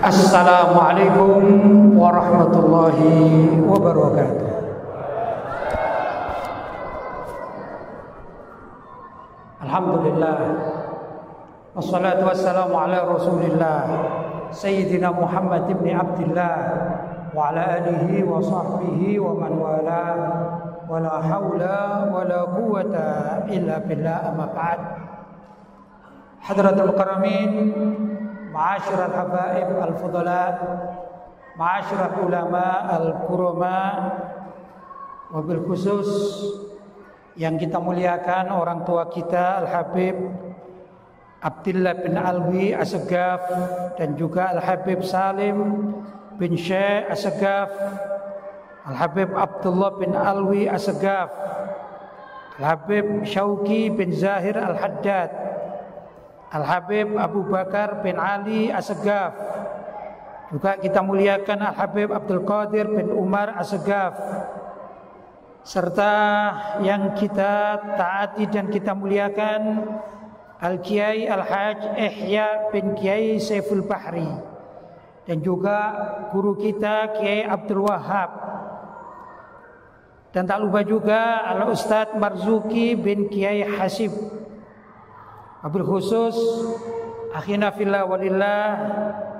Assalamualaikum warahmatullahi wabarakatuh. Alhamdulillah, wassalatu wassalamu ala rasulillah Sayyidina Muhammad ibn Abdillah wa ala alihi wa sahbihi wa man wala wa la hawla wa la quwwata illa billah, amma ba'd. Hadratul Karamin, Ma'asyiral habaib al-fudala, Ma'asyiral ulama al-kurama, wabil khusus yang kita muliakan orang tua kita Al-Habib Abdillah bin Alwi Assegaf dan juga Al-Habib Salim bin Syekh Assegaf, Al-Habib Abdullah bin Alwi Assegaf, Al-Habib Syauqi bin Zahir Al-Haddad, Al-Habib Abu Bakar bin Ali Assegaf. Juga kita muliakan Al-Habib Abdul Qadir bin Umar Assegaf, serta yang kita taati dan kita muliakan Al-Kiai Al-Haj Ihya bin Kiai Saiful Bahri, dan juga guru kita Kiai Abdul Wahab, dan tak lupa juga Al-Ustadz Marzuki bin Kiai Hasib. Wabil khusus akhina fillah walillah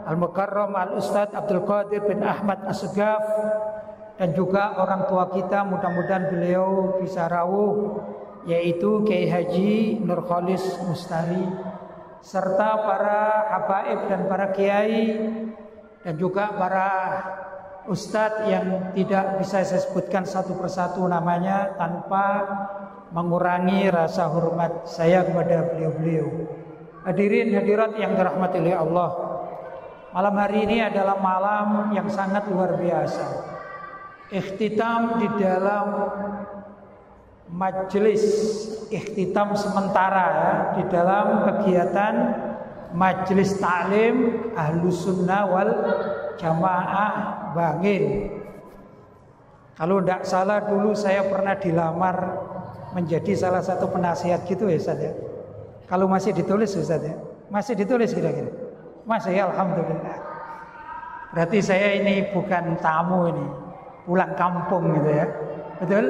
Al-Mukarram Al-Ustadz Abdul Qadir bin Ahmad Assegaf, dan juga orang tua kita, mudah-mudahan beliau bisa rawuh, yaitu Kiai Haji Nur Khalis Mustari, serta para habaib dan para kiai, dan juga para ustadz yang tidak bisa saya sebutkan satu persatu namanya tanpa mengurangi rasa hormat saya kepada beliau-beliau. Hadirin hadirat yang dirahmati oleh Allah, malam hari ini adalah malam yang sangat luar biasa. Ikhtitam di dalam majelis ikhtitam sementara ya, di dalam kegiatan majelis taklim Ahlus Sunnah wal Jamaah Bangil. Kalau tidak salah dulu saya pernah dilamar menjadi salah satu penasihat gitu ya Ustaz ya. Kalau masih ditulis Ustaz ya, masih ditulis kira-kira. Masih ya, alhamdulillah. Berarti saya ini bukan tamu ini, pulang kampung gitu ya. Betul?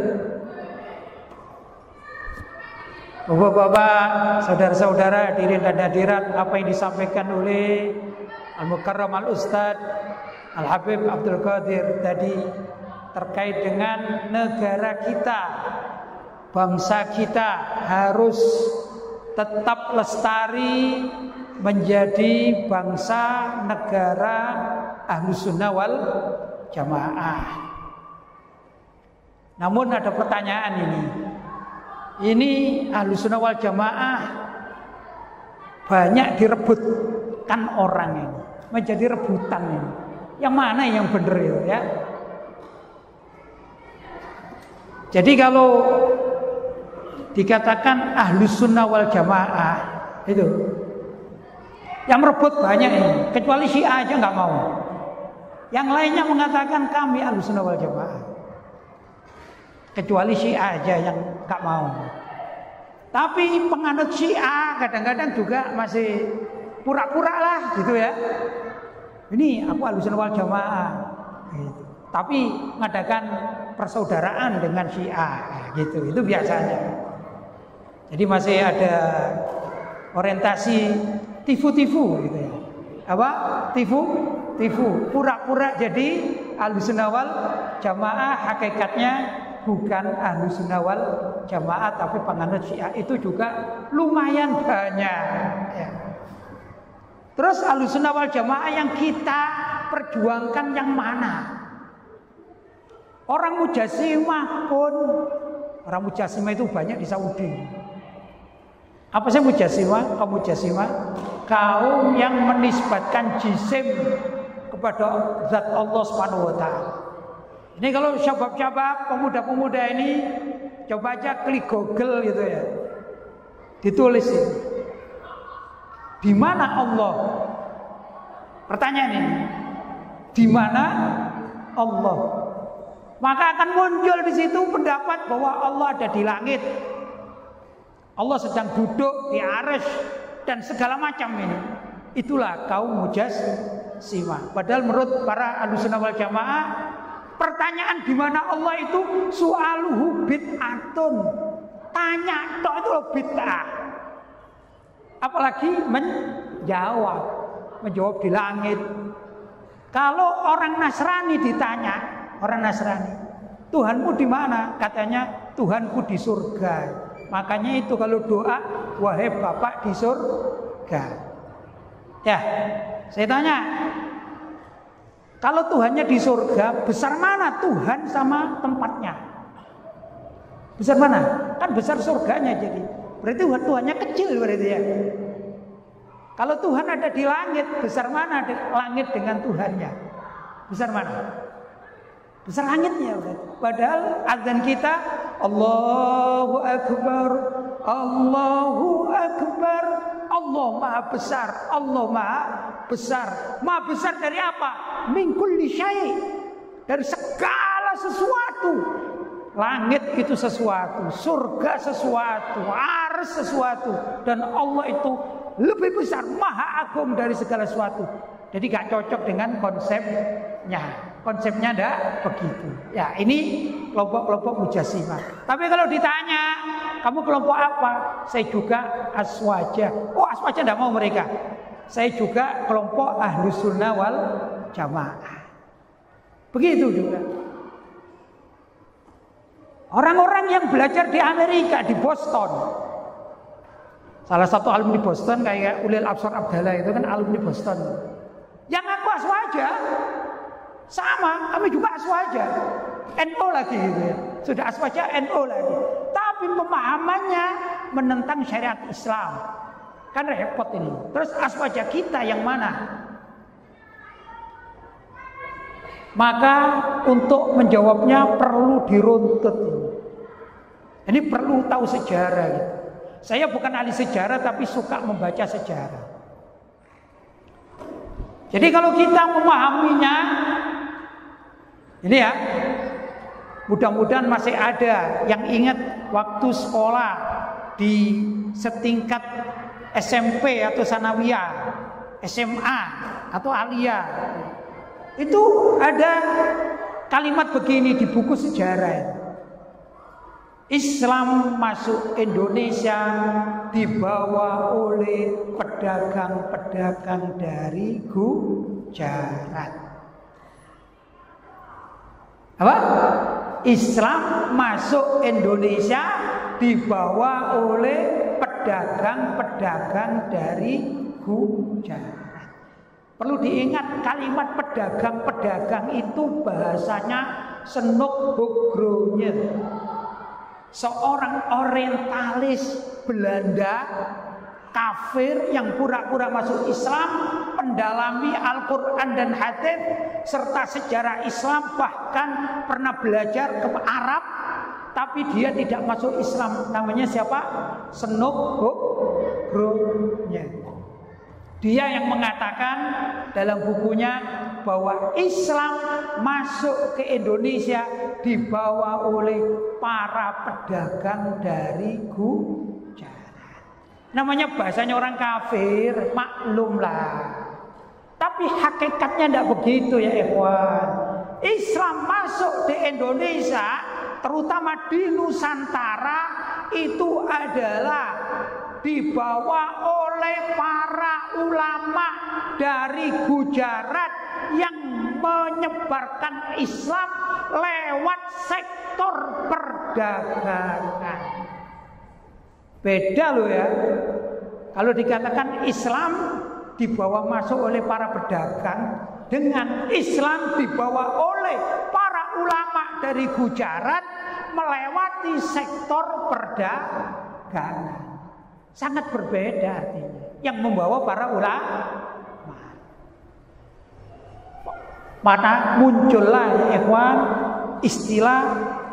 Bapak-bapak, saudara-saudara, hadirin dan hadirat, apa yang disampaikan oleh Al-Mukarram Al-Ustadz Al-Habib Abdul Qadir tadi terkait dengan negara kita, bangsa kita harus tetap lestari menjadi bangsa negara Ahlus Sunnah wal Jamaah. Namun ada pertanyaan ini Ahlus Sunnah wal Jamaah banyak direbutkan orang ini, menjadi rebutan ini. Yang mana yang benar itu ya? Jadi kalau dikatakan Ahlus Sunnah wal Jamaah itu yang merebut banyak ini, kecuali Syiah aja nggak mau. Yang lainnya mengatakan kami Ahlus Sunnah wal Jamaah, kecuali Syiah aja yang nggak mau. Tapi penganut Syiah kadang-kadang juga masih pura-pura lah gitu ya. Ini aku Ahlus Sunnah wal Jamaah gitu. Tapi mengadakan persaudaraan dengan Syiah gitu, itu biasanya. Jadi masih ada orientasi tifu-tifu gitu ya. Apa? Tifu, pura-pura jadi Ahlus Sunnah wal Jamaah, hakikatnya bukan Ahlus Sunnah wal Jamaah tapi penganut Syiah. Itu juga lumayan banyak ya. Terus Ahlus Sunnah wal Jamaah yang kita perjuangkan yang mana? Orang Mujassimah pun, orang Mujassimah itu banyak di Saudi. Apa sih Mujassimah? Kaum Mujassimah, kaum yang menisbatkan jisim kepada zat Allah Subhanahu wa taala. Ini kalau syabab-syabab, pemuda-pemuda ini coba aja klik Google gitu ya. Ditulis ini. Di mana Allah? Pertanyaan ini. Di mana Allah? Maka akan muncul di situ pendapat bahwa Allah ada di langit. Allah sedang duduk di arsy dan segala macam ini. Itulah kaum mujassimah. Padahal menurut para Ahlussunnah wal Jamaah, pertanyaan di mana Allah itu su'aluhu bid'atun. Tanya tok itu bid'ah. Apalagi menjawab di langit. Kalau orang Nasrani ditanya, orang Nasrani, Tuhanmu di mana? Katanya Tuhanku di surga. Makanya itu kalau doa, wahai Bapak di surga. Ya, saya tanya, kalau Tuhannya di surga, besar mana Tuhan sama tempatnya? Besar mana? Kan besar surganya jadi. Berarti Tuhannya kecil berarti ya. Kalau Tuhan ada di langit, besar mana langit dengan Tuhannya? Besar mana? Besar langitnya berarti. Padahal azan kita Allahu Akbar, Allahu Akbar, Allah Maha Besar, Allah Maha Besar. Maha besar dari apa? Min kulli syai', dari segala sesuatu. Langit itu sesuatu, surga sesuatu, arsy sesuatu, dan Allah itu lebih besar, maha agung dari segala sesuatu. Jadi gak cocok dengan konsepnya. Konsepnya ndak begitu. Ya, ini kelompok-kelompok mujassimah. Tapi kalau ditanya, kamu kelompok apa? Saya juga aswaja. Oh, aswaja ndak mau mereka. Saya juga kelompok Ahlussunnah wal Jamaah. Begitu juga. Orang-orang yang belajar di Amerika, di Boston. Salah satu alumni Boston kayak Ulil Absar Abdallah itu kan alumni Boston. Yang aku aswaja. Sama, kami juga aswaja. NO lagi gitu ya. Sudah aswaja NO lagi. Tapi pemahamannya menentang syariat Islam. Kan repot ini. Terus aswaja kita yang mana? Maka untuk menjawabnya perlu diruntut. Ini perlu tahu sejarah gitu. Saya bukan ahli sejarah tapi suka membaca sejarah. Jadi kalau kita memahaminya, ini ya, mudah-mudahan masih ada yang ingat waktu sekolah di setingkat SMP atau sanawiyah, SMA atau aliyah. Itu ada kalimat begini di buku sejarah. Islam masuk Indonesia dibawa oleh pedagang-pedagang dari Gujarat. Apa? Islam masuk Indonesia dibawa oleh pedagang-pedagang dari Gujarat. Perlu diingat kalimat pedagang-pedagang itu bahasanya Senuk Bogronya. Seorang orientalis Belanda kafir yang pura-pura masuk Islam, mendalami Al-Quran dan hadis serta sejarah Islam, bahkan pernah belajar ke Arab, tapi dia tidak masuk Islam. Namanya siapa? Senuk Bogronya. Dia yang mengatakan dalam bukunya bahwa Islam masuk ke Indonesia dibawa oleh para pedagang dari Gujarat. Namanya bahasanya orang kafir, maklumlah. Tapi hakikatnya tidak begitu ya ikhwan. Islam masuk di Indonesia, terutama di Nusantara, itu adalah dibawa oleh para ulama dari Gujarat yang menyebarkan Islam lewat sektor perdagangan. Beda loh ya. Kalau dikatakan Islam dibawa masuk oleh para pedagang dengan Islam dibawa oleh para ulama dari Gujarat melewati sektor perdagangan. Sangat berbeda artinya. Yang membawa para ulama. Maka muncullah ikhwan istilah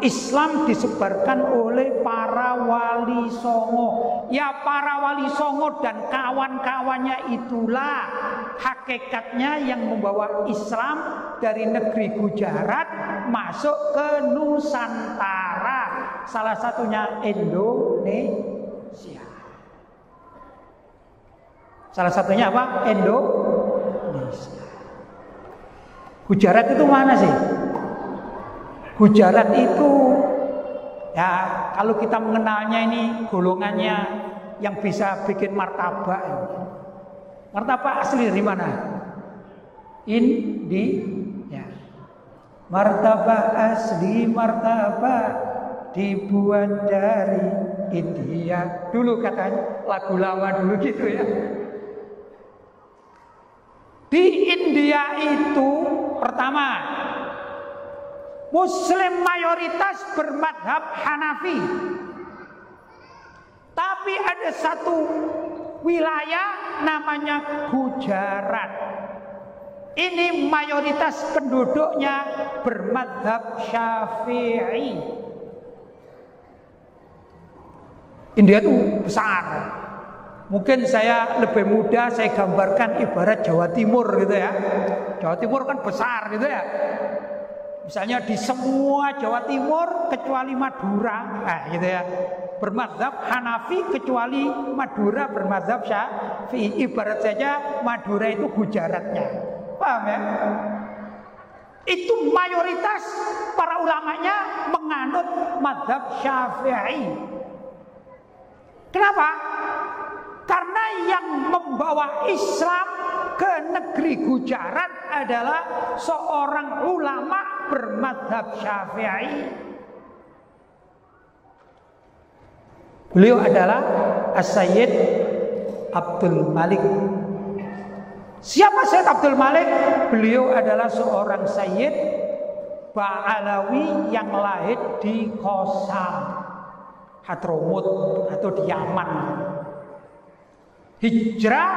Islam disebarkan oleh para wali songo. Ya para wali songo dan kawan-kawannya itulah hakikatnya yang membawa Islam dari negeri Gujarat masuk ke Nusantara. Salah satunya Indonesia. Salah satunya apa? Indonesia. Gujarat itu mana sih? Gujarat itu ya kalau kita mengenalnya ini golongannya yang bisa bikin martabak. Martabak asli dari mana? Ya. Martabak asli martabak dibuat dari India. Dulu katanya lagu lama dulu gitu ya. Di India itu pertama Muslim mayoritas bermadhab Hanafi. Tapi ada satu wilayah namanya Gujarat. Ini mayoritas penduduknya bermadhab Syafi'i. India itu besar. Mungkin saya lebih mudah saya gambarkan ibarat Jawa Timur gitu ya. Jawa Timur kan besar gitu ya. Misalnya di semua Jawa Timur kecuali Madura, gitu ya. Bermadzhab Hanafi kecuali Madura bermadzhab Syafi'i. Ibarat saja Madura itu Gujaratnya. Paham ya? Itu mayoritas para ulamanya menganut madzhab Syafi'i. Kenapa? Karena yang membawa Islam ke negeri Gujarat adalah seorang ulama bermadzhab Syafi'i. Beliau adalah As-Sayyid Abdul Malik. Siapa Sayyid Abdul Malik? Beliau adalah seorang Sayyid Ba'alawi yang lahir di Qosam, Hadramut atau di Yaman. Hijrah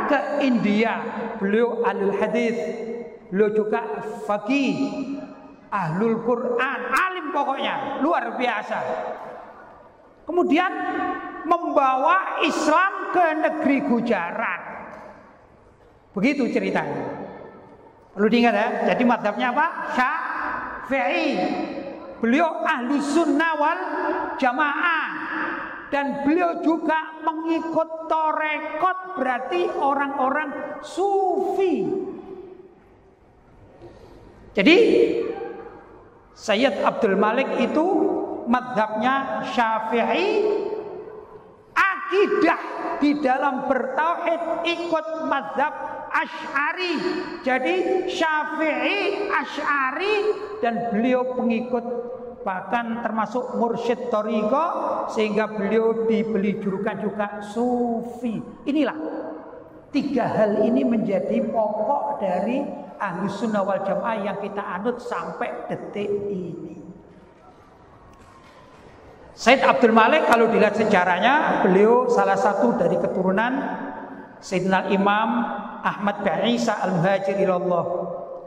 ke India. Beliau ahlul hadis. Beliau juga faqih, ahlul Quran, alim pokoknya, luar biasa. Kemudian membawa Islam ke negeri Gujarat. Begitu ceritanya. Perlu diingat ya. Jadi mazhabnya apa? Syafi'i. Beliau ahli sunnah wal jamaah. Dan beliau juga mengikut tarekat, berarti orang-orang sufi. Jadi Sayyid Abdul Malik itu mazhabnya Syafi'i, akidah di dalam bertauhid ikut mazhab Asy'ari. Jadi Syafi'i, Asy'ari, dan beliau pengikut bahkan termasuk mursyid thariqah, sehingga beliau diberi julukan juga sufi. Inilah tiga hal ini menjadi pokok dari Ahlus Sunnah wal Jamaah yang kita anut sampai detik ini. Sayyid Abdul Malik kalau dilihat sejarahnya, beliau salah satu dari keturunan Sayyidina Imam Ahmad bin Isa al-Muhajir ilallah.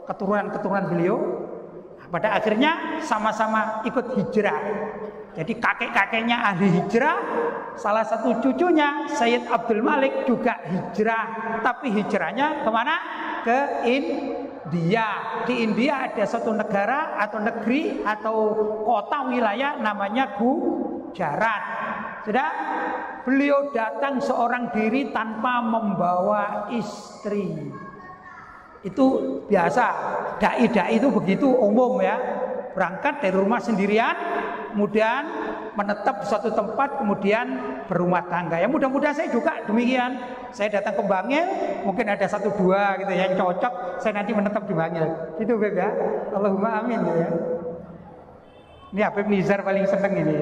Keturunan beliau pada akhirnya sama-sama ikut hijrah. Jadi kakek-kakeknya ahli hijrah, salah satu cucunya Sayyid Abdul Malik juga hijrah. Tapi hijrahnya kemana? Ke India. Di India ada satu negara atau negeri atau kota wilayah namanya Gujarat. Sudah, beliau datang seorang diri tanpa membawa istri. Itu biasa, dai-dai itu begitu umum ya. Berangkat dari rumah sendirian, kemudian menetap di suatu tempat, kemudian berumah tangga. Ya mudah-mudahan saya juga demikian. Saya datang ke Bangil, mungkin ada 1-2 gitu yang cocok, saya nanti menetap di Bangil. Gitu Beb ya. Allahumma amin ya. Ini Habib Nizar paling seneng ini.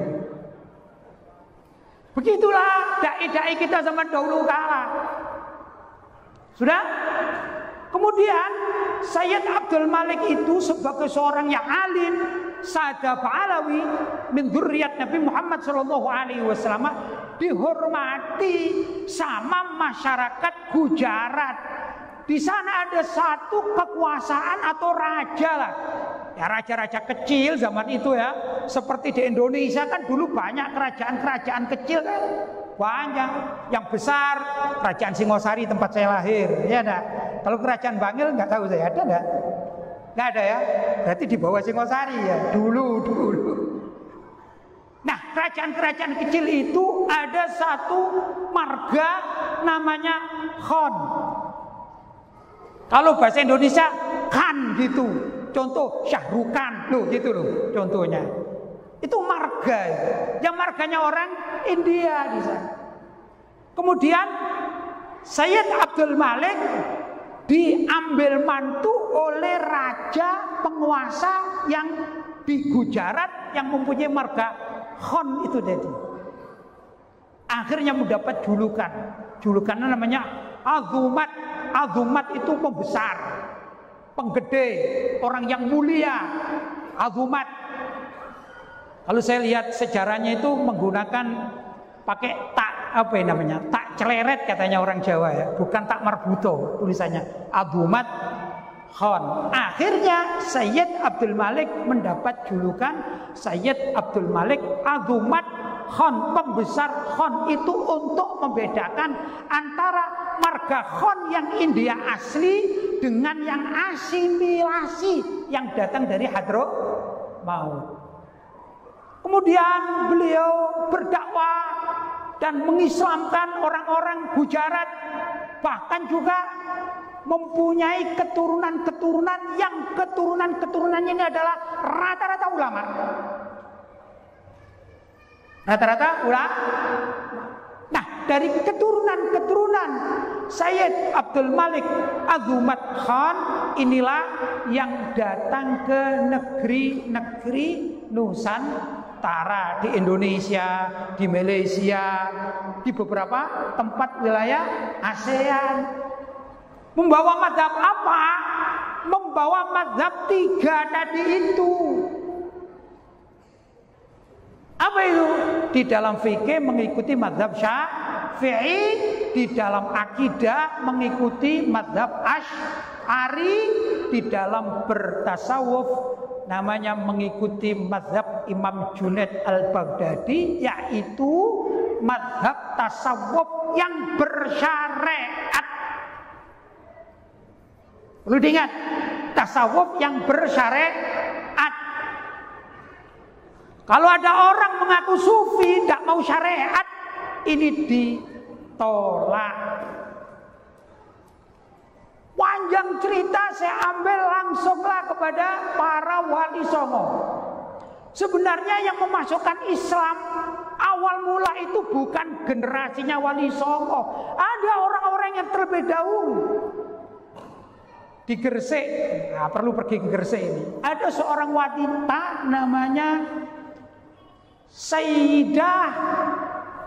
Begitulah dai-dai kita zaman dahulu kala. Sudah? Kemudian Sayyid Abdul Malik itu sebagai seorang yang alim, Sada Ba'alawi min dzurriyyat Nabi Muhammad SAW, dihormati sama masyarakat Gujarat. Di sana ada satu kekuasaan atau raja lah. Ya raja-raja kecil zaman itu ya. Seperti di Indonesia kan dulu banyak kerajaan-kerajaan kecil kan. Banyak. Yang besar Kerajaan Singosari tempat saya lahir. Ya ada. Kalau Kerajaan Bangil nggak tahu saya, ada nggak? Nggak ada ya. Berarti di bawah Singosari ya. Dulu. Nah, kerajaan-kerajaan kecil itu ada satu marga namanya Khan. Kalau bahasa Indonesia kan gitu. Contoh Syahrukan loh gitu loh contohnya. Itu marga. Yang marganya orang India di sana. Kemudian Sayyid Abdul Malik diambil mantu oleh raja penguasa yang di Gujarat yang mempunyai marga Khan itu tadi. Akhirnya mendapat julukan. Julukannya namanya Azumat. Azumat itu pembesar, penggede, orang yang mulia. Azumat. Kalau saya lihat sejarahnya itu menggunakan pakai tak apa yang namanya? Tak celeret katanya orang Jawa ya, bukan tak marbuto tulisannya. Azumat Khan. Akhirnya Sayyid Abdul Malik mendapat julukan Sayyid Abdul Malik Azumat Khan, pembesar Khan. Itu untuk membedakan antara marga Khan yang India asli dengan yang asimilasi yang datang dari Hadramaut. Kemudian beliau berdakwah dan mengislamkan orang-orang Gujarat, bahkan juga mempunyai keturunan-keturunan yang keturunan-keturunannya ini adalah rata-rata ulama. Rata-rata ulama. Nah, dari keturunan-keturunan Sayyid Abdul Malik Azumat Khan inilah yang datang ke negeri-negeri Nusantara, di Indonesia, di Malaysia, di beberapa tempat wilayah ASEAN. Membawa mazhab apa? Membawa mazhab 3 tadi itu. Apa itu? Di dalam fikih mengikuti mazhab Syafi'i, di dalam akidah mengikuti mazhab Asy'ari, di dalam bertasawuf namanya mengikuti mazhab Imam Junaid al-Baghdadi, yaitu mazhab tasawuf yang bersyariat. Perlu diingat, tasawuf yang bersyariat. Kalau ada orang mengaku sufi tidak mau syariat, ini ditolak. Panjang cerita saya ambil langsunglah kepada para wali songo. Sebenarnya yang memasukkan Islam awal mula itu bukan generasinya wali songo. Ada orang-orang yang terlebih dahulu. Di Gresik, nah, perlu pergi ke Gresik ini. Ada seorang wanita namanya Sayyidah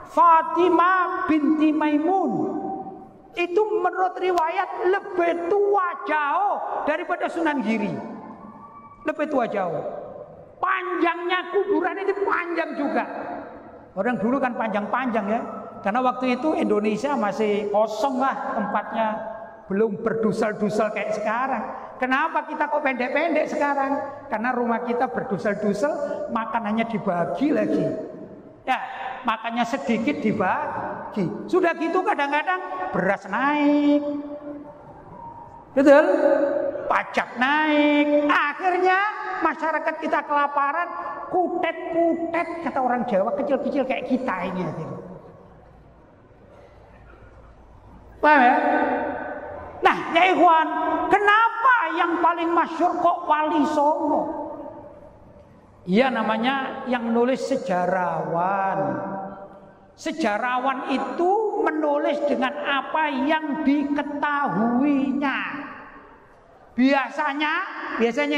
Fatimah binti Maimun. Itu menurut riwayat lebih tua jauh daripada Sunan Giri. Lebih tua jauh. Panjangnya kuburan itu panjang juga. Orang dulu kan panjang-panjang ya. Karena waktu itu Indonesia masih kosong lah tempatnya. Belum berdusel-dusel kayak sekarang. Kenapa kita kok pendek-pendek sekarang? Karena rumah kita berdusel-dusel, makanannya dibagi lagi. Ya, makannya sedikit dibagi. Sudah gitu kadang-kadang beras naik. Betul? Pajak naik. Akhirnya masyarakat kita kelaparan, kutet-kutet kata orang Jawa, kecil-kecil kayak kita ini. Paham ya? Nah, ya ikhwan, kenapa yang paling masyhur kok Wali Songo? Iya, namanya yang nulis sejarawan. Sejarawan itu menulis dengan apa yang diketahuinya. Biasanya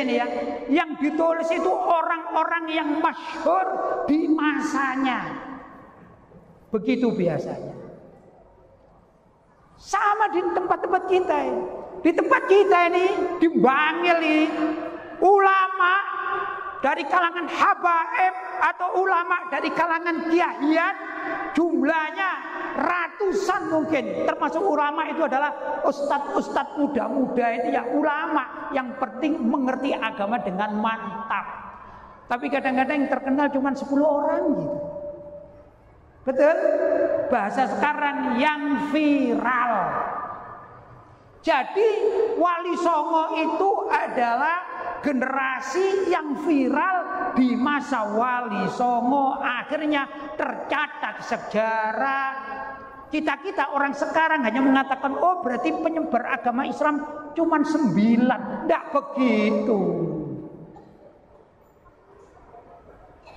ini ya, yang ditulis itu orang-orang yang masyhur di masanya. Begitu biasanya. Sama di tempat-tempat kita ini. Di tempat kita ini, di Bangil ini, ulama dari kalangan habaib atau ulama dari kalangan kiaian, jumlahnya ratusan mungkin. Termasuk ulama itu adalah ustadz-ustadz muda-muda itu ya, ulama yang penting mengerti agama dengan mantap. Tapi kadang-kadang yang terkenal cuma 10 orang gitu. Betul? Bahasa sekarang yang viral. Jadi Wali Songo itu adalah generasi yang viral di masa Wali Songo. Akhirnya tercatat sejarah Kita orang sekarang hanya mengatakan, oh berarti penyebar agama Islam cuma 9. Tidak begitu.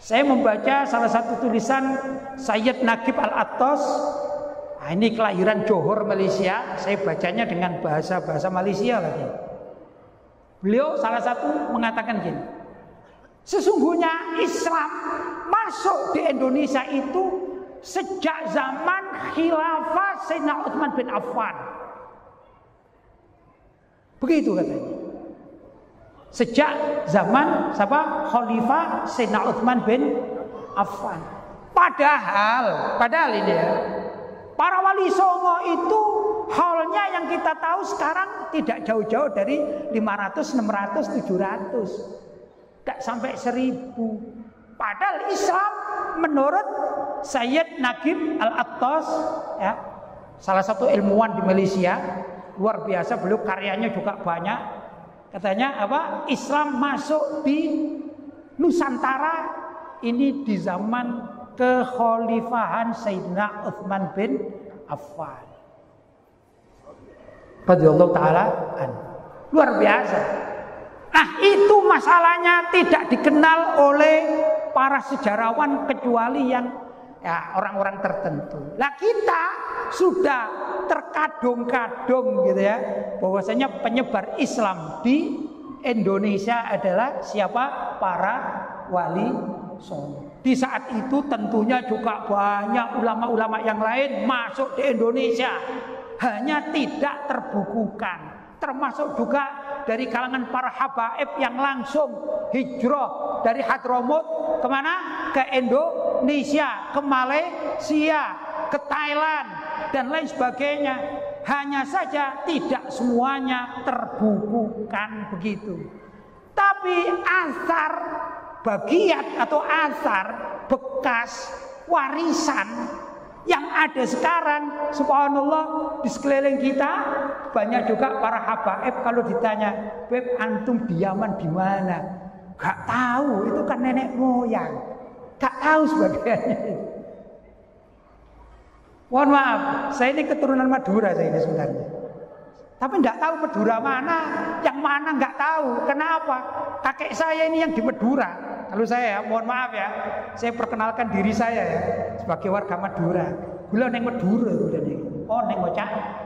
Saya membaca salah satu tulisan Sayyid Nagib Al-Attas. Nah, ini kelahiran Johor, Malaysia. Saya bacanya dengan bahasa Malaysia lagi. Beliau salah satu mengatakan gini, sesungguhnya Islam masuk di Indonesia itu sejak zaman khilafah Sayyidina Utsman bin Affan. Begitu katanya. Sejak zaman Khalifah Sayyidina Utsman bin Affan. Padahal ini ya, para wali songo itu haulnya yang kita tahu sekarang tidak jauh-jauh dari 500, 600, 700. Tidak sampai 1000. Padahal Islam menurut Sayyid Nagib Al-Attas, ya, salah satu ilmuwan di Malaysia, luar biasa, beliau karyanya juga banyak. Katanya apa? Islam masuk di Nusantara ini di zaman kekhalifahan Sayyidina Utsman bin Affan. Radhiyallahu taala an. Luar biasa. Nah, itu masalahnya tidak dikenal oleh para sejarawan kecuali yang ya orang-orang tertentu. Lah kita sudah terkadung-kadung gitu ya, bahwasanya penyebar Islam di Indonesia adalah siapa? Para wali songo. Di saat itu tentunya juga banyak ulama-ulama yang lain masuk di Indonesia, hanya tidak terbukukan. Termasuk juga dari kalangan para habaib yang langsung hijrah dari Hadramut kemana? Ke Indonesia, ke Malaysia, ke Thailand dan lain sebagainya. Hanya saja tidak semuanya terbukukan begitu. Tapi asar bagian atau asar bekas warisan yang ada sekarang, subhanallah, di sekeliling kita banyak juga para habaib. Kalau ditanya, Beb, antum di Yaman di mana? Gak tahu, itu kan nenek moyang. Gak tahu sebagainya. Mohon maaf, saya ini keturunan Madura saya ini sebenarnya. Tapi tidak tahu Madura mana, yang mana nggak tahu. Kenapa? Kakek saya ini yang di Madura. Kalau saya, mohon maaf ya, saya perkenalkan diri saya ya sebagai warga Madura. Beliau neng Madura, oh neng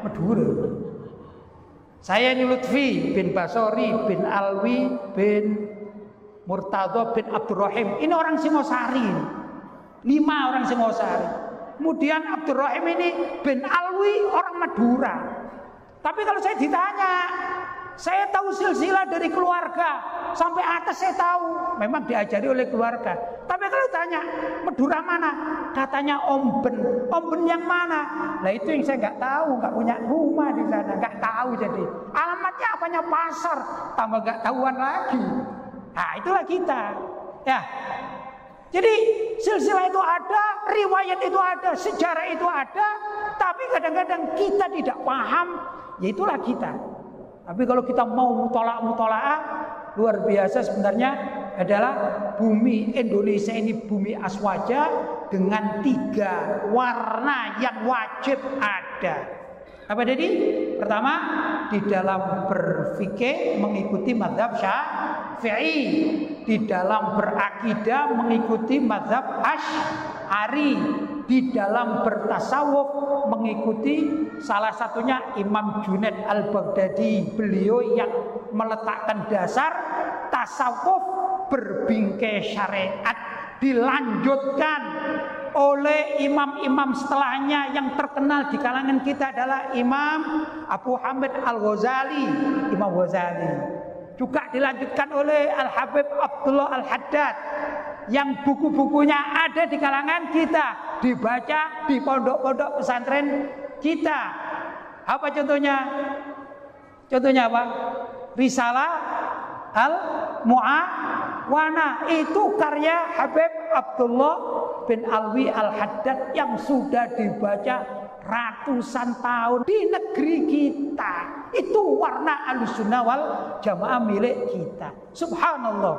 Madura. Saya ini Lutfi bin Basori bin Alwi bin Murtadha bin Abdurrahim. Ini orang Singosari. 5 orang Singosari. Kemudian Abdurrahim ini bin Alwi orang Madura. Tapi kalau saya ditanya, saya tahu silsilah dari keluarga sampai atas saya tahu, memang diajari oleh keluarga. Tapi kalau tanya Madura mana, katanya Omben. Omben yang mana? Nah itu yang saya nggak tahu, nggak punya rumah di sana, nggak tahu. Jadi alamatnya apanya pasar, tambah nggak tahuan lagi. Nah itulah kita, ya. Jadi silsilah itu ada, riwayat itu ada, sejarah itu ada, tapi kadang-kadang kita tidak paham. Ya itulah kita. Tapi kalau kita mau mutola'ah, luar biasa sebenarnya adalah bumi Indonesia ini bumi aswaja dengan 3 warna yang wajib ada. Apa tadi? Pertama, di dalam berfikih mengikuti mazhab Syafi'i, di dalam berakidah mengikuti mazhab Asy'ari, di dalam bertasawuf mengikuti salah satunya Imam Junaid Al-Baghdadi. Beliau yang meletakkan dasar tasawuf berbingkai syariat, dilanjutkan oleh imam-imam setelahnya yang terkenal di kalangan kita adalah Imam Abu Hamid Al-Ghazali, Imam Ghazali. Juga dilanjutkan oleh Al-Habib Abdullah Al-Haddad yang buku-bukunya ada di kalangan kita, dibaca di pondok-pondok pesantren kita. Apa contohnya? Contohnya apa? Risalah Al-Mu'awana, itu karya Habib Abdullah bin Alwi Al-Haddad yang sudah dibaca ratusan tahun di negeri kita. Itu warna Ahlussunnah wal Jamaah milik kita. Subhanallah.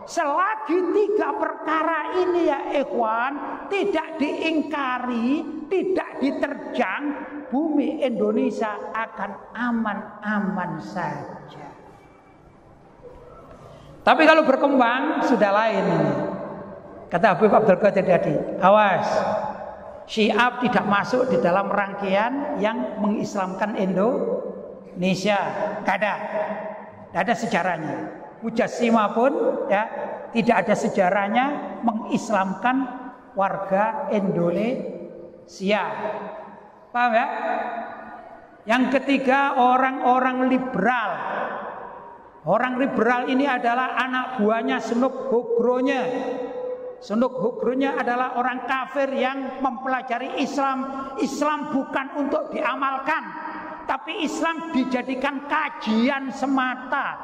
Selagi 3 perkara ini ya ikhwan tidak diingkari, tidak diterjang, bumi Indonesia akan aman-aman saja. Tapi kalau berkembang sudah lain ini. Kata Habib Abdul Qadir tadi, awas, Syiah tidak masuk di dalam rangkaian yang mengislamkan Indonesia. Tidak ada sejarahnya. Mujassimah pun ya tidak ada sejarahnya mengislamkan warga Indonesia. Paham ya? Yang ketiga, orang-orang liberal. Orang liberal ini adalah anak buahnya Snuk Hogronya. Snuk Hogronya adalah orang kafir yang mempelajari Islam. Islam bukan untuk diamalkan, tapi Islam dijadikan kajian semata.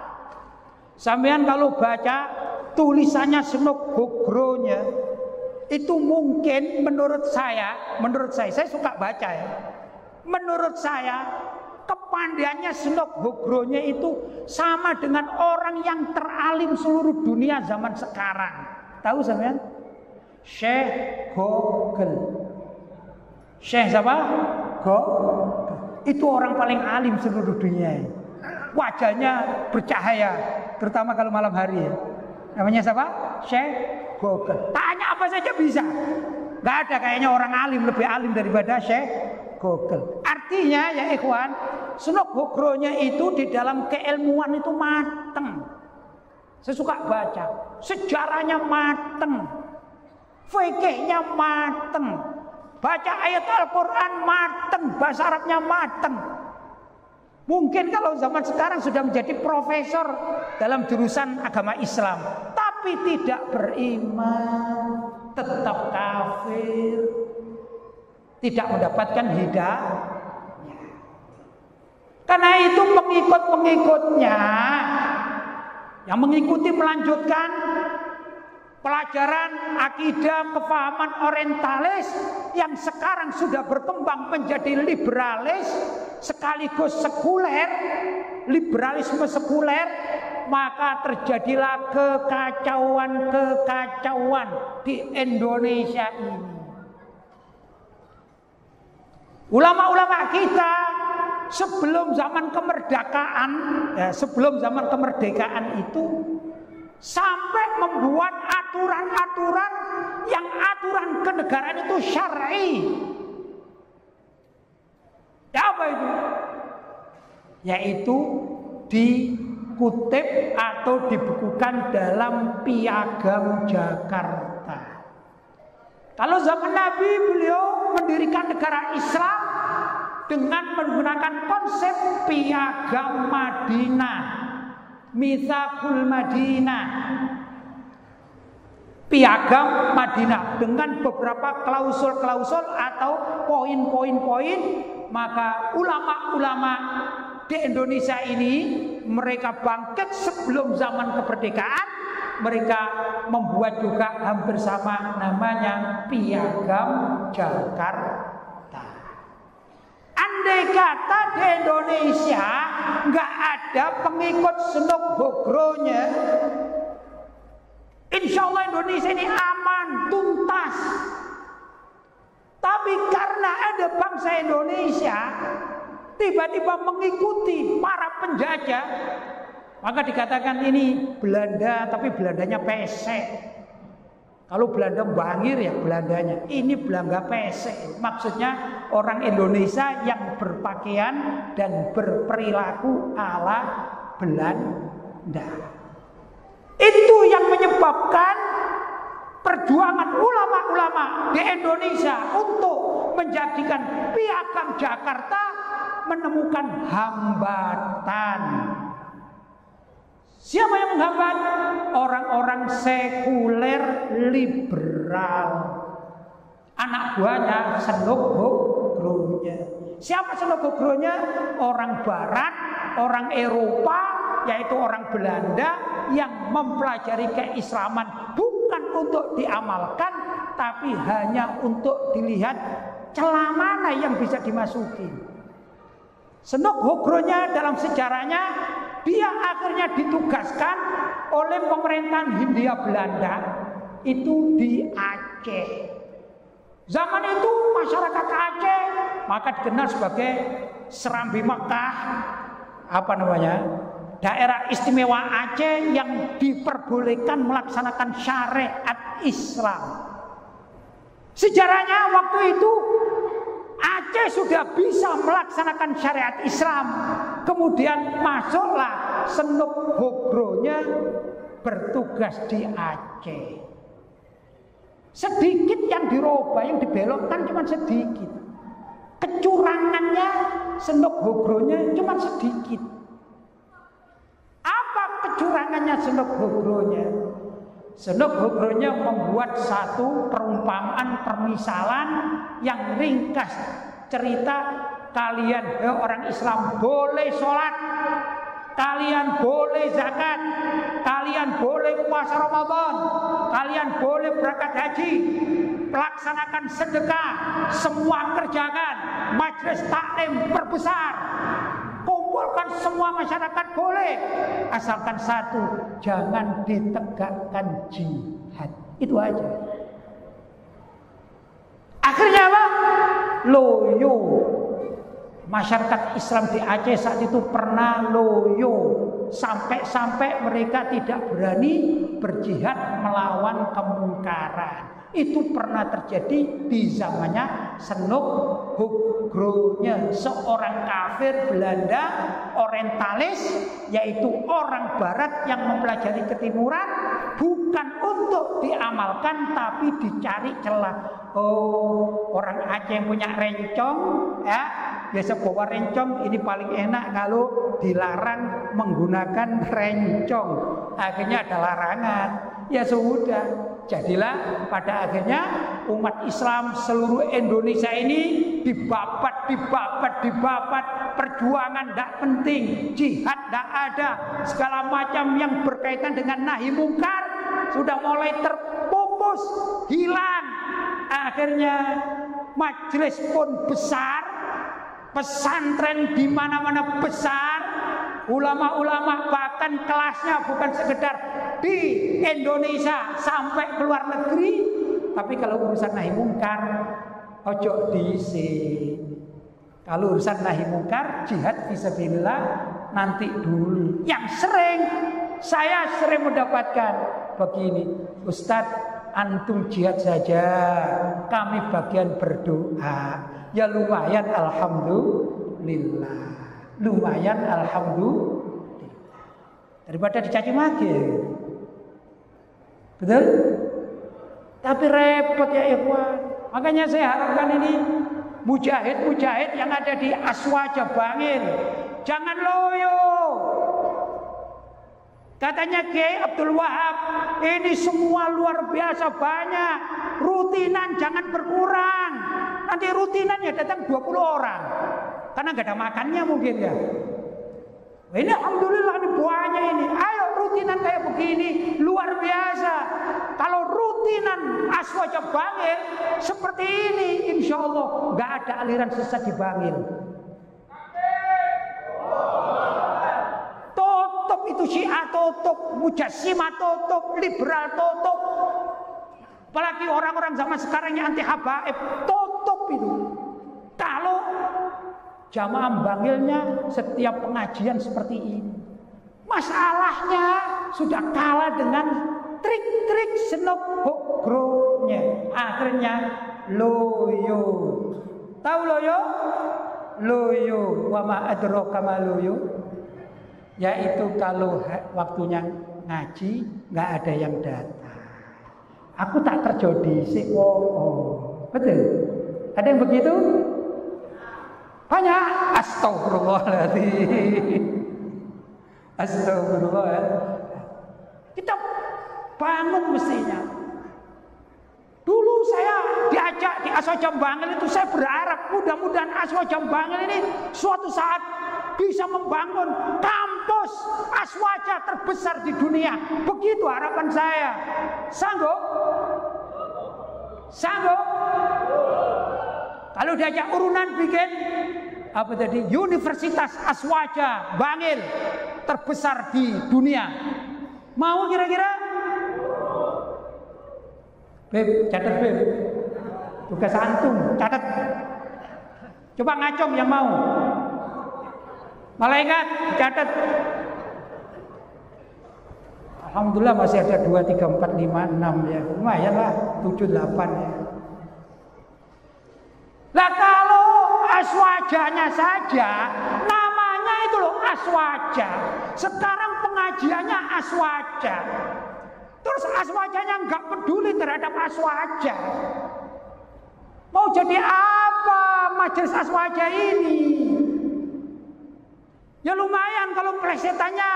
Sampean kalau baca tulisannya Snuk Hogronya, itu mungkin menurut saya suka baca ya. Menurut saya kepandaiannya Snuk Hogronya itu sama dengan orang yang teralim seluruh dunia zaman sekarang. Tahu sampean? Syekh Google. Syekh siapa? Google. Itu orang paling alim seluruh dunia. Wajahnya bercahaya, terutama kalau malam hari ya. Namanya siapa? Syekh Google. Tanya apa saja bisa. Gak ada kayaknya orang alim lebih alim daripada Syekh Google. Artinya ya ikhwan, Snuk Hogronya itu di dalam keilmuan itu mateng. Saya suka baca, sejarahnya mateng, fikihnya mateng, baca ayat Al-Quran mateng, bahasa Arabnya mateng. Mungkin kalau zaman sekarang sudah menjadi profesor dalam jurusan agama Islam, tapi tidak beriman, tetap kafir, tidak mendapatkan hidayah. Karena itu pengikut-pengikutnya yang mengikuti melanjutkan pelajaran akidah kefahaman orientalis yang sekarang sudah berkembang menjadi liberalis sekaligus sekuler, liberalisme sekuler, maka terjadilah kekacauan di Indonesia ini. Ulama-ulama kita sebelum zaman kemerdekaan itu sampai membuat aturan-aturan yang aturan kenegaraan itu syar'i. Ya apa itu? Yaitu dikutip atau dibukukan dalam Piagam Jakarta. Kalau zaman Nabi, beliau mendirikan negara Islam dengan menggunakan konsep Piagam Madinah, Mitsaqul Madinah, Piagam Madinah dengan beberapa klausul-klausul atau poin-poin-poin. Maka ulama-ulama di Indonesia ini mereka bangkit sebelum zaman kemerdekaan, mereka membuat juga hampir sama, namanya Piagam Jakarta. Andai kata di Indonesia nggak ada pengikut Snuk Hogronya, insya Allah Indonesia ini aman, tuntas. Tapi karena ada bangsa Indonesia tiba-tiba mengikuti para penjajah, maka dikatakan ini Belanda, tapi Belandanya pesek. Kalau Belanda bangir ya Belandanya, ini Belanda pesek. Maksudnya orang Indonesia yang berpakaian dan berperilaku ala Belanda. Itu yang menyebabkan perjuangan ulama-ulama di Indonesia untuk menjadikan Piagam Jakarta menemukan hambatan. Siapa yang menghambat? Orang-orang sekuler liberal. Anak buahnya Snuk Hogronya. Siapa Snuk Hogronya? Orang Barat, orang Eropa, yaitu orang Belanda yang mempelajari keislaman bukan untuk diamalkan, tapi hanya untuk dilihat celah mana yang bisa dimasuki. Snuk Hogronya dalam sejarahnya, dia akhirnya ditugaskan oleh pemerintahan Hindia Belanda itu di Aceh. Zaman itu masyarakat Aceh maka dikenal sebagai Serambi Mekah, apa namanya, daerah istimewa Aceh yang diperbolehkan melaksanakan syariat Islam. Sejarahnya waktu itu Aceh sudah bisa melaksanakan syariat Islam. Kemudian masuklah Senuk Hogro-nya bertugas di Aceh. Sedikit yang dirubah, yang dibelokkan cuma sedikit. Kecurangannya Senuk Hogro-nya cuma sedikit. Apa kecurangannya Senuk Hogro-nya? Senuk Hogro-nya membuat satu perumpamaan permisalan yang ringkas. Cerita, kalian orang Islam boleh sholat, kalian boleh zakat, kalian boleh puasa Ramadan, kalian boleh berangkat haji, pelaksanakan sedekah, semua kerjakan, majelis taklim perbesar, kumpulkan semua masyarakat boleh, asalkan satu, jangan ditegakkan jihad. Itu aja. Akhirnya apa? Loyo. Masyarakat Islam di Aceh saat itu pernah loyo, sampai-sampai mereka tidak berani berjihad melawan kemungkaran. Itu pernah terjadi di zamannya Senuk Hogro-nya, seorang kafir Belanda orientalis, yaitu orang barat yang mempelajari ketimuran, bukan untuk diamalkan tapi dicari celah. Oh, orang Aceh yang punya rencong, ya biasa bawa rencong, ini paling enak kalau dilarang menggunakan rencong. Akhirnya ada larangan. Ya sudah, jadilah pada akhirnya umat Islam seluruh Indonesia ini dibabat, perjuangan tidak penting, jihad tidak ada, segala macam yang berkaitan dengan nahi mungkar sudah mulai terpupus, hilang. Akhirnya majelis pun besar, pesantren di mana-mana besar, ulama-ulama bahkan kelasnya bukan sekedar di Indonesia sampai ke luar negeri. Tapi kalau urusan nahi mungkar ojo dhisik. Kalau urusan nahi mungkar, jihad fisabilillah nanti dulu. Yang saya sering mendapatkan begini, Ustadz, antum jihad saja, kami bagian berdoa. Ya lumayan, alhamdulillah. Lumayan, alhamdulillah. Daripada dicaci maki. Betul? Tapi repot ya ikhwan. Makanya saya harapkan ini mujahid-mujahid yang ada di Aswaja Bangil, jangan loyo. Katanya Kiai Abdul Wahab, ini semua luar biasa banyak, rutinan jangan berkurang. Nanti rutinan ya datang 20 orang, karena nggak ada makannya mungkin ya. Ini alhamdulillah ini banyak ini. Ayo rutinan kayak begini luar biasa. Kalau rutinan Aswaja Bangil seperti ini, insya Allah nggak ada aliran sesat di Bangil. Tutup itu Syiah, tutup Mujassimah, tutup liberal, tutup. Apalagi orang-orang zaman sekarang yang anti habaib, tutup itu. Kalau jamaah Bangilnya setiap pengajian seperti ini, masalahnya sudah kalah dengan trik-trik Senuk Hogro-nya. Akhirnya loyo. Tahu loyo? Loyo. Wa ma adraka ma loyo? Yaitu kalau waktunya ngaji nggak ada yang datang. Aku tak kerja dhisik. Oh. Betul? Ada yang begitu? Banyak. Astagfirullahaladzim. Astagfirullah. Kita bangun mestinya. Dulu saya diajak di Aswaja Bangil itu, saya berharap mudah-mudahan Aswaja Bangil ini suatu saat bisa membangun kampus Aswaja terbesar di dunia. Begitu harapan saya. Sanggup? Sanggup? Kalau diajak urunan bikin apa tadi? Universitas Aswaja Bangil terbesar di dunia. Mau kira-kira? Beb, catat Beb. Tugas antum, catat. Coba ngacung yang mau. Malaikat catat. Alhamdulillah masih ada 2, 3, 4, 5, 6 ya. Lumayan lah 7, 8 ya. Lah kalau aswajanya saja, namanya itu loh aswaja. Sekarang pengajiannya aswaja. Terus aswajanya nggak peduli terhadap aswaja. Mau jadi apa majelis aswaja ini? Ya lumayan kalau plesetannya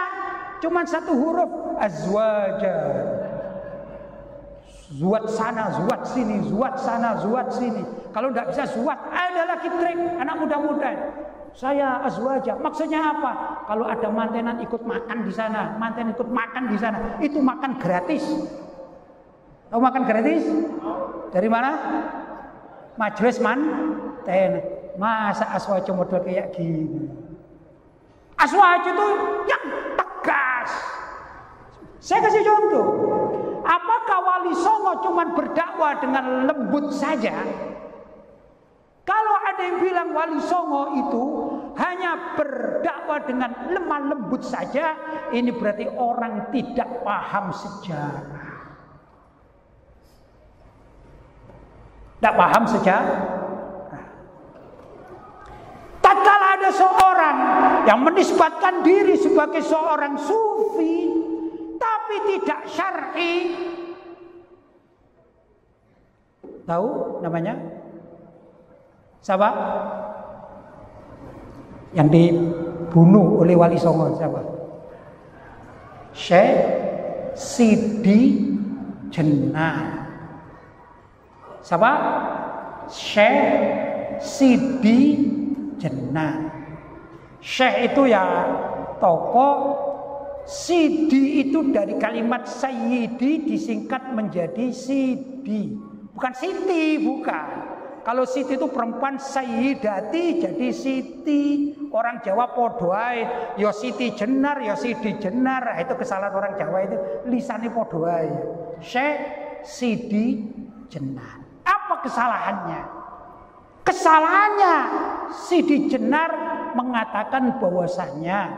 cuma 1 huruf azwaja. Zuat sana, zuat sini, zuat sana, zuat sini. Kalau tidak bisa zuat, ada lagi trik anak muda-muda. Saya azwaja. Maksudnya apa? Kalau ada mantenan ikut makan di sana, manten ikut makan di sana, itu makan gratis. Tahu makan gratis? Dari mana? Majelis manten. Masa aswaja model kayak gini? Aswaja itu yang tegas. Saya kasih contoh. Apakah Wali Songo cuma berdakwah dengan lembut saja? Kalau ada yang bilang Wali Songo itu hanya berdakwah dengan lemah lembut saja, ini berarti orang tidak paham sejarah. Tidak paham sejarah. Tatkala ada seorang yang menisbatkan diri sebagai seorang sufi tapi tidak syar'i, tahu namanya? Siapa? Yang dibunuh oleh Wali Songo siapa? Syekh Sidi Jenar. Siapa? Syekh Sidi Jenar. Syekh itu ya tokoh. Sidi itu dari kalimat sayyidi disingkat menjadi Sidi. Bukan Siti, bukan. Kalau Siti itu perempuan sayyidati jadi Siti. Orang Jawa podoai, ya Siti Jenar, ya Sidi Jenar. Itu kesalahan orang Jawa itu, lisannya podoai. Syekh Sidi Jenar. Apa kesalahannya? Kesalahannya Sidi Jenar mengatakan bahwasanya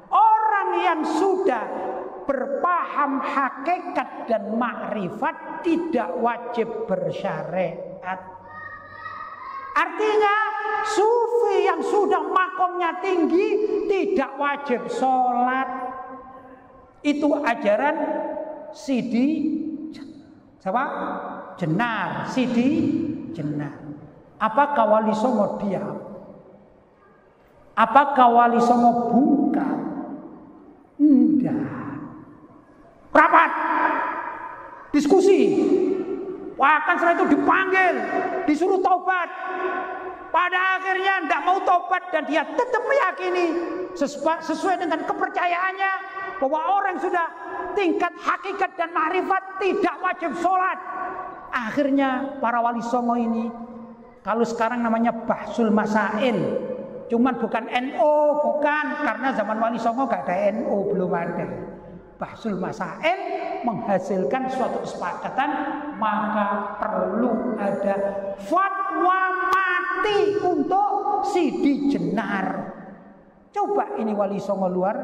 orang yang sudah berpaham hakikat dan makrifat tidak wajib bersyariat. Artinya sufi yang sudah makomnya tinggi tidak wajib sholat. Itu ajaran Sidi siapa? Jenar. Sidi Jenar. Apakah Wali Songo diam? Apakah Wali Songo bungkam? Enggak. Rapat, diskusi. Bahkan setelah itu dipanggil, disuruh taubat. Pada akhirnya tidak mau taubat dan dia tetap meyakini sesuai dengan kepercayaannya bahwa orang sudah tingkat hakikat dan ma'rifat tidak wajib sholat. Akhirnya para Wali Songo ini, kalau sekarang namanya Bahsul Masail, cuman bukan NO, bukan, karena zaman Wali Songo gak ada NO, belum ada. Bahsul Masail menghasilkan suatu kesepakatan, maka perlu ada fatwa mati untuk Sidi Jenar. Coba ini Wali Songo luar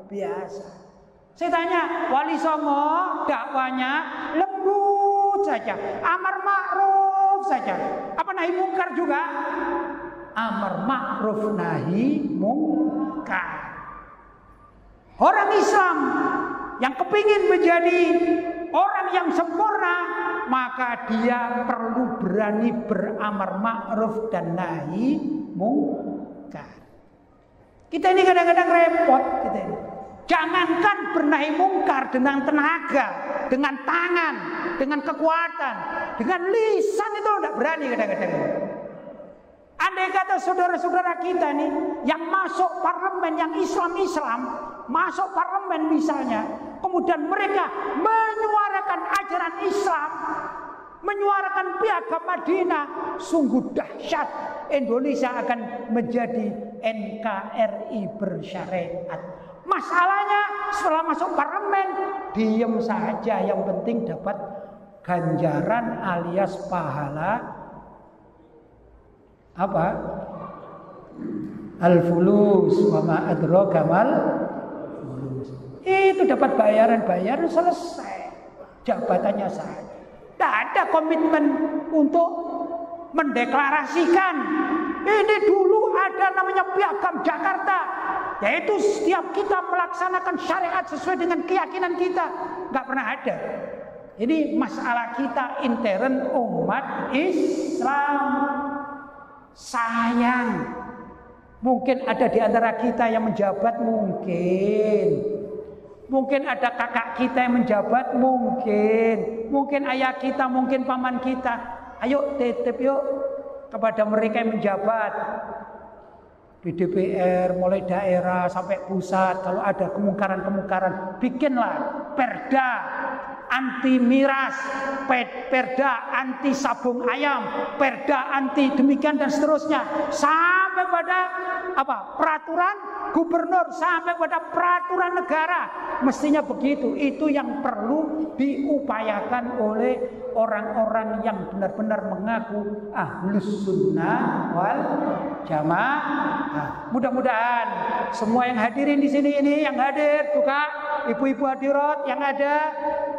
biasa. Saya tanya, Wali Songo dakwanya lembut saja, amar ma'ruf saja. Apa nahi mungkar juga? Amar ma'ruf nahi mungkar. Orang Islam yang kepingin menjadi orang yang sempurna, maka dia perlu berani beramar ma'ruf dan nahi mungkar. Kita ini kadang-kadang repot kita ini. Jangankan bernahi mungkar dengan tenaga, dengan tangan, dengan kekuatan, dengan lisan itu tidak berani kadang-kadang. Andai kata saudara-saudara kita nih yang masuk parlemen, yang Islam-Islam, masuk parlemen misalnya, kemudian mereka menyuarakan ajaran Islam, menyuarakan piagam Madinah, sungguh dahsyat. Indonesia akan menjadi NKRI bersyariat. Masalahnya setelah masuk parlemen diam saja, yang penting dapat ganjaran alias pahala apa? Al-fulus wa ma adraka mal fulus. Itu dapat bayaran selesai. Jabatannya saja. Tidak ada komitmen untuk mendeklarasikan. Ini dulu ada namanya Piagam Jakarta. Yaitu setiap kita melaksanakan syariat sesuai dengan keyakinan kita. Nggak pernah ada. Ini masalah kita intern umat Islam. Sayang. Mungkin ada di antara kita yang menjabat, mungkin ada kakak kita yang menjabat, mungkin ayah kita, mungkin paman kita. Ayo titip yuk kepada mereka yang menjabat di DPR, mulai daerah sampai pusat. Kalau ada kemungkaran, bikinlah perda anti miras, perda anti sabung ayam, perda anti demikian dan seterusnya, sampai pada peraturan gubernur, sampai pada peraturan negara. Mestinya begitu. Itu yang perlu diupayakan oleh orang-orang yang benar-benar mengaku ahlus sunnah wal jamaah. Mudah-mudahan semua yang hadirin di sini ini, yang hadir juga ibu-ibu hadirat yang ada,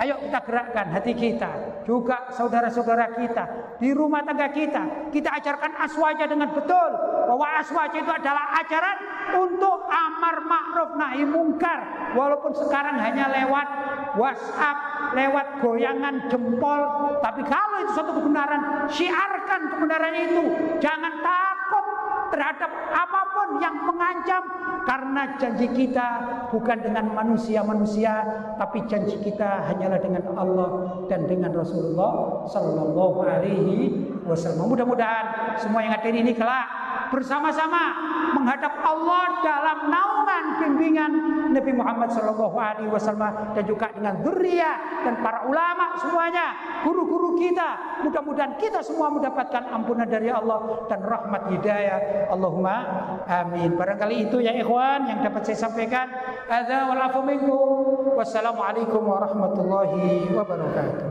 ayo kita gerakkan hati kita, juga saudara-saudara kita di rumah tangga kita ajarkan aswaja dengan betul, bahwa aswaja itu adalah ajaran untuk amar ma'ruf nahi mungkar. Walaupun sekarang hanya lewat WhatsApp, lewat goyangan jempol, tapi kalau itu suatu kebenaran, syiarkan kebenaran itu. Jangan takut terhadap apapun yang mengancam, karena janji kita bukan dengan manusia-manusia, tapi janji kita hanyalah dengan Allah dan dengan Rasulullah Sallallahu Alaihi Wasallam. Mudah-mudahan semua yang hadir ini kelak bersama-sama menghadap Allah dalam naungan bimbingan Nabi Muhammad Sallallahu Alaihi Wasallam, dan juga dengan dzurriyyah dan para ulama semuanya, guru-guru kita. Mudah-mudahan kita semua mendapatkan ampunan dari Allah dan rahmat hidayah. Allahumma amin. Barangkali itu ya ikhwan yang dapat saya sampaikan. Hadza wal afu minkum. Wassalamualaikum warahmatullahi wabarakatuh.